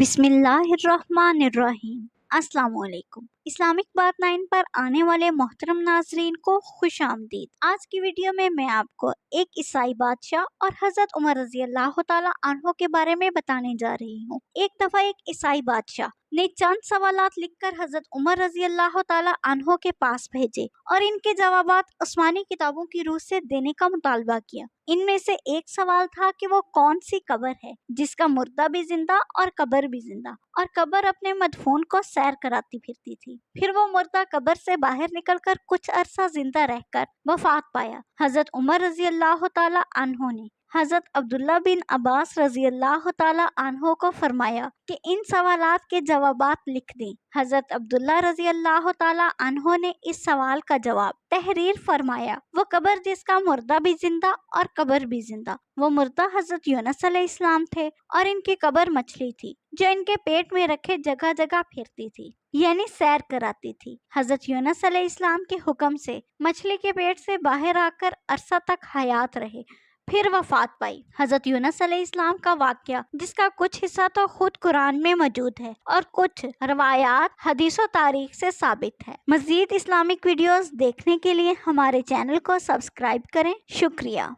बिस्मिल्लाहिर्रहमानिर्रहीम। अस्सलाम वालेकुम। इस्लामिक बात 9 पर आने वाले मोहतरम नाजरीन को खुश आमदीद। आज की वीडियो में मैं आपको एक ईसाई बादशाह और हजरत उमर रजी अल्लाह तआला अन्हो के बारे में बताने जा रही हूँ। एक दफा एक ईसाई बादशाह ने चंद सवालात लिखकर हजरत उमर रजी अल्लाह तआला अन्हो के पास भेजे और इनके जवाबात उस्मानी किताबों की रूह से देने का मुतालबा किया। इनमें से एक सवाल था कि वो कौन सी कब्र है जिसका मुर्दा भी जिंदा और कब्र भी जिंदा, और कब्र अपने मदफून को सैर कराती फिरती थी। फिर वो मुर्दा कब्र से बाहर निकलकर कुछ अरसा जिंदा रहकर वफात पाया। हजरत उमर रजी अल्लाह तआला अन्हो ने हजरत अब्दुल्ला बिन अब्बास रजी अल्लाह तआला अन्हो को फरमाया कि इन सवालात के जवाबात लिख दें। हजरत अब्दुल्ला रजी अल्लाह तआला अन्हो ने इस सवाल का जवाब तहरीर फरमाया। वो कब्र जिसका मुर्दा भी जिंदा और कब्र भी जिंदा। वो मुर्दा हजरत यूनुस अलैहिस्सलाम थे और इनकी कब्र मछली थी जो इनके पेट में रखे जगह जगह फिरती थी, यानी सैर कराती थी। हजरत यूनुस अलैहिस्सलाम के हुक्म से मछली के पेट से बाहर आकर अरसा तक हयात रहे, फिर वफात पाई। हजरत यूनुस अलैहिस्सलाम का वाक़या जिसका कुछ हिस्सा तो खुद कुरान में मौजूद है और कुछ रवायात हदीस और तारीख से साबित है। मज़ीद इस्लामिक वीडियोस देखने के लिए हमारे चैनल को सब्सक्राइब करें। शुक्रिया।